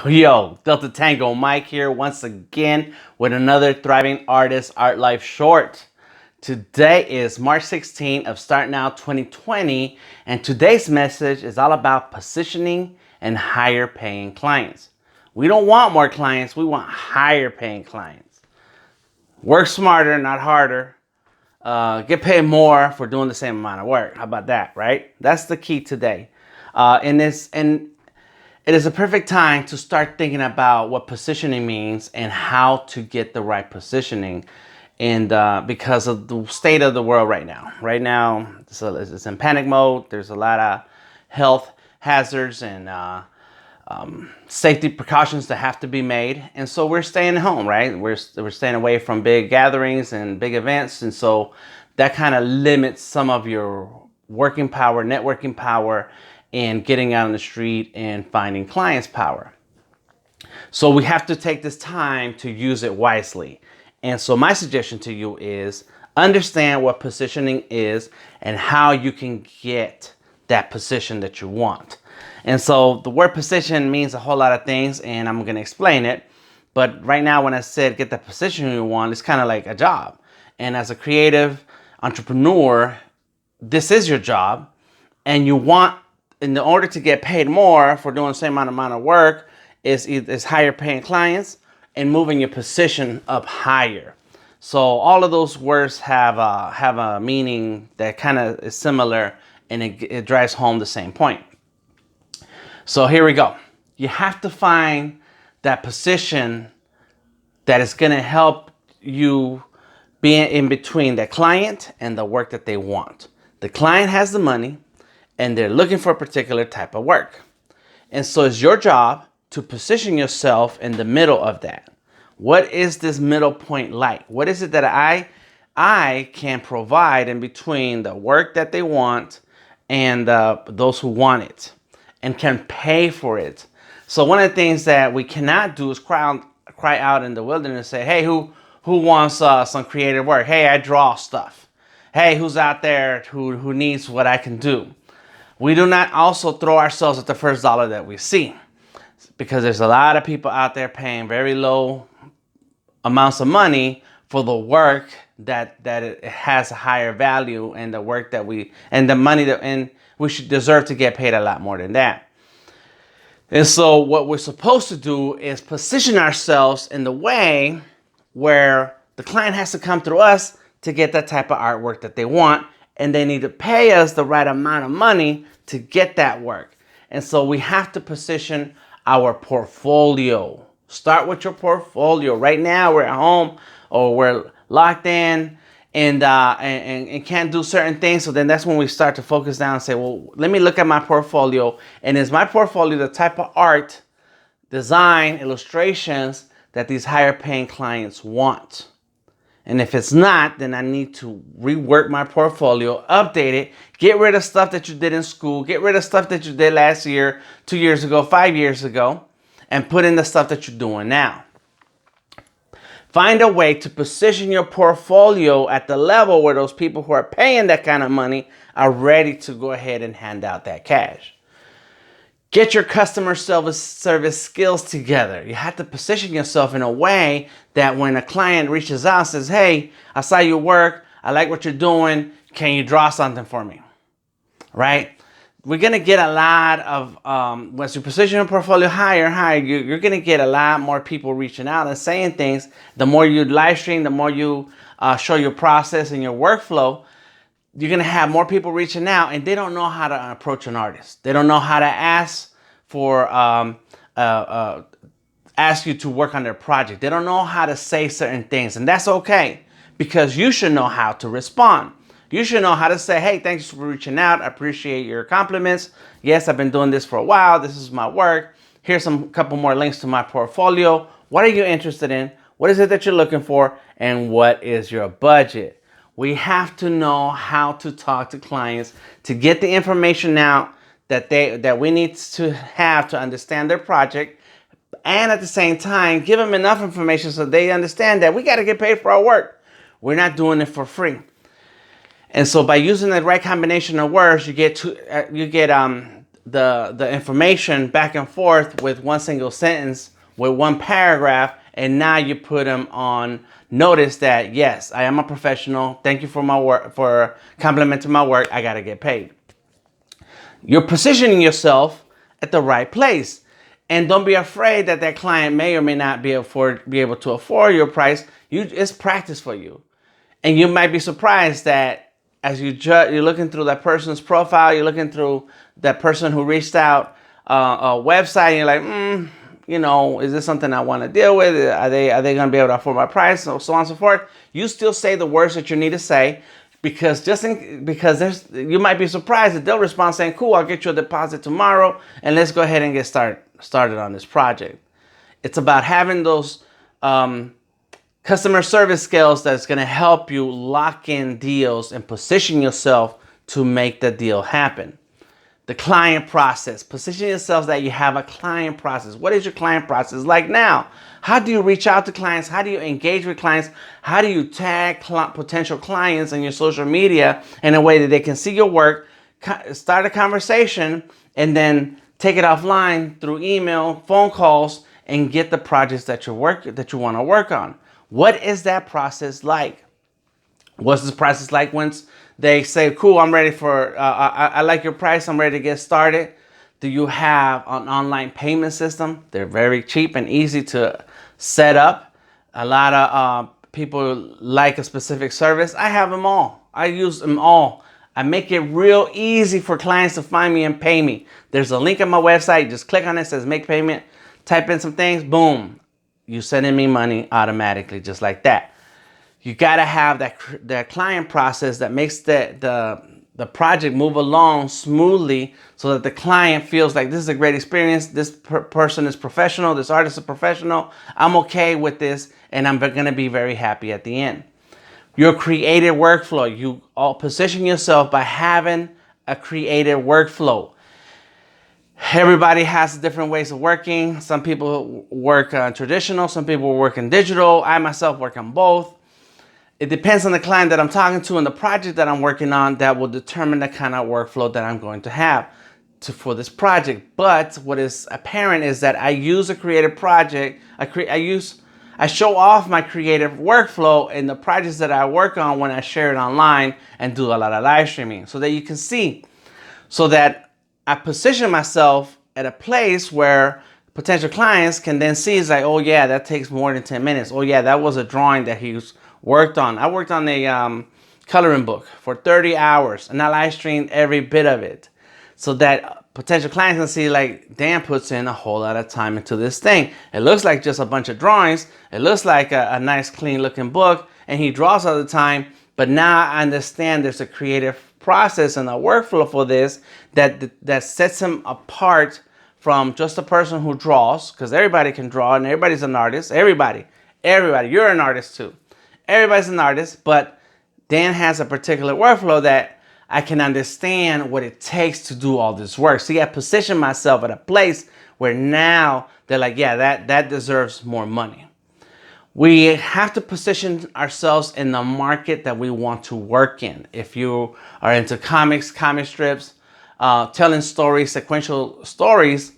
Yo, Delta Tango Mike here once again with another Thriving Artist Art Life short. Today is March 16th of Start Now 2020, and today's message is all about positioning and higher paying clients. We don't want more clients, we want higher paying clients. Work smarter, not harder. Get paid more for doing the same amount of work. How about that, right? That's the key today. And it is a perfect time to start thinking about what positioning means and how to get the right positioning. And because of the state of the world right now. Right now, it's in panic mode. There's a lot of health hazards and safety precautions that have to be made. And so we're staying home, right? We're staying away from big gatherings and big events. And so that kind of limits some of your working power, networking power, and getting out on the street and finding clients power. So we have to take this time to use it wisely. And so my suggestion to you is understand what positioning is and how you can get that position that you want. And so the word position means a whole lot of things, and I'm going to explain it. But right now, when I said get the position you want, it's kind of like a job. And as a creative entrepreneur, this is your job, and you want, in order to get paid more for doing the same amount of work, is higher paying clients and moving your position up higher. So all of those words have a meaning that kind of is similar, and it drives home the same point. So here we go. You have to find that position that is going to help you be in between the client and the work that they want. The client has the money and they're looking for a particular type of work. And so it's your job to position yourself in the middle of that. What is this middle point like? What is it that I can provide in between the work that they want and those who want it and can pay for it? So one of the things that we cannot do is cry out in the wilderness and say, hey, who wants some creative work? Hey, I draw stuff. Hey, who's out there who needs what I can do? We do not also throw ourselves at the first dollar that we see, because there's a lot of people out there paying very low amounts of money for the work that it has a higher value, and the work that we should deserve to get paid a lot more than that. And so what we're supposed to do is position ourselves in the way where the client has to come through us to get that type of artwork that they want, and they need to pay us the right amount of money to get that work. And so we have to position our portfolio. Start with your portfolio. Right now we're at home or we're locked in and can't do certain things. So then that's when we start to focus down and say, well, let me look at my portfolio. And is my portfolio the type of art, design, illustrations that these higher paying clients want? And if it's not, then I need to rework my portfolio, update it, get rid of stuff that you did in school, get rid of stuff that you did last year, 2 years ago, 5 years ago, and put in the stuff that you're doing now. Find a way to position your portfolio at the level where those people who are paying that kind of money are ready to go ahead and hand out that cash. Get your customer service skills together. You have to position yourself in a way that when a client reaches out and says, hey, I saw your work, I like what you're doing, can you draw something for me? Right? We're going to get a lot of, once you position your portfolio higher and higher, you're going to get a lot more people reaching out and saying things. The more you live stream, the more you show your process and your workflow, you're going to have more people reaching out, and they don't know how to approach an artist. They don't know how to ask you to work on their project. They don't know how to say certain things, and that's okay, because you should know how to respond. You should know how to say, hey, thanks for reaching out. I appreciate your compliments. Yes, I've been doing this for a while. This is my work. Here's a couple more links to my portfolio. What are you interested in? What is it that you're looking for? And what is your budget? We have to know how to talk to clients to get the information out that we need to have to understand their project, and at the same time give them enough information so they understand that we got to get paid for our work. We're not doing it for free. And so by using the right combination of words, you get the information back and forth with one single sentence, with one paragraph, and now you put them on notice that, yes, I am a professional. Thank you for my work, for complimenting my work. I got to get paid. You're positioning yourself at the right place. And don't be afraid that that client may or may not be able to afford your price. It's practice for you. And you might be surprised that as you're looking through that person's profile, you're looking through that person who reached out a website, and you're like, is this something I want to deal with? Are they going to be able to afford my price? So on and so forth. You still say the words that you need to say, because you might be surprised that they'll respond saying, cool, I'll get you a deposit tomorrow, and let's go ahead and get started on this project. It's about having those customer service skills that's going to help you lock in deals and position yourself to make the deal happen. The client process. Position yourself that you have a client process. What is your client process like now? How do you reach out to clients? How do you engage with clients? How do you tag potential clients on your social media in a way that they can see your work, start a conversation, and then take it offline through email, phone calls, and get the projects that you want to work on? What is that process like? What's this process like once they say, cool, I'm ready for, I like your price, I'm ready to get started? Do you have an online payment system? They're very cheap and easy to set up. A lot of people like a specific service. I have them all. I use them all. I make it real easy for clients to find me and pay me. There's a link on my website. Just click on it, it says make payment, type in some things, boom. You're sending me money automatically, just like that. You gotta have that client process that makes the project move along smoothly, so that the client feels like this is a great experience. This person is professional. This artist is professional. I'm okay with this, and I'm gonna be very happy at the end. Your creative workflow. You all position yourself by having a creative workflow. Everybody has different ways of working. Some people work traditional. Some people work in digital. I myself work on both. It depends on the client that I'm talking to and the project that I'm working on that will determine the kind of workflow that I'm going to have for this project. But what is apparent is that I use a creative project. I show off my creative workflow in the projects that I work on when I share it online and do a lot of live streaming, so that you can see, so that I position myself at a place where potential clients can then see, it's like, oh yeah, that takes more than 10 minutes. Oh yeah, that was a drawing that he's worked on. I worked on a coloring book for 30 hours and I live streamed every bit of it, so that potential clients can see, like, Dan puts in a whole lot of time into this thing. It looks like just a bunch of drawings. It looks like a nice clean looking book, and he draws all the time. But now I understand there's a creative process and a workflow for this that sets him apart from just a person who draws, because everybody can draw and everybody's an artist. Everybody, you're an artist too. Everybody's an artist, but Dan has a particular workflow that I can understand what it takes to do all this work. See, I position myself at a place where now they're like, yeah, that deserves more money. We have to position ourselves in the market that we want to work in. If you are into comics, comic strips, telling stories, sequential stories,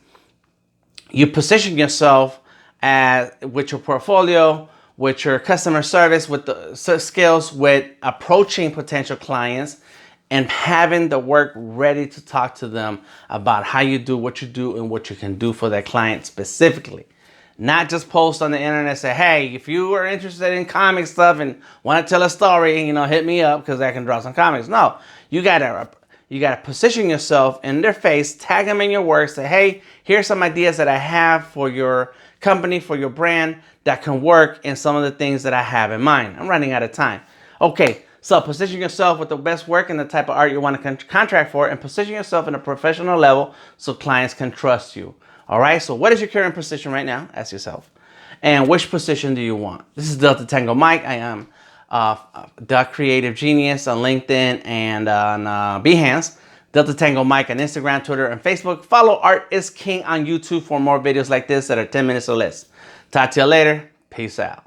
you position yourself with your portfolio, with your customer service, with the skills, with approaching potential clients, and having the work ready to talk to them about how you do what you do and what you can do for that client specifically. Not just post on the internet and say, hey, if you are interested in comic stuff and want to tell a story, hit me up because I can draw some comics. No, you gotta position yourself in their face, tag them in your work, say, hey, here's some ideas that I have for your company, for your brand, that can work in some of the things that I have in mind. I'm running out of time. Okay, so position yourself with the best work and the type of art you want to contract for, and position yourself in a professional level so clients can trust you. All right, so what is your current position right now? Ask yourself. And which position do you want? This is Delta Tango Mike. I am the Creative Genius on LinkedIn and on Behance. Delta Tango Mike on Instagram, Twitter, and Facebook. Follow Art is King on YouTube for more videos like this that are 10 minutes or less. Talk to you later. Peace out.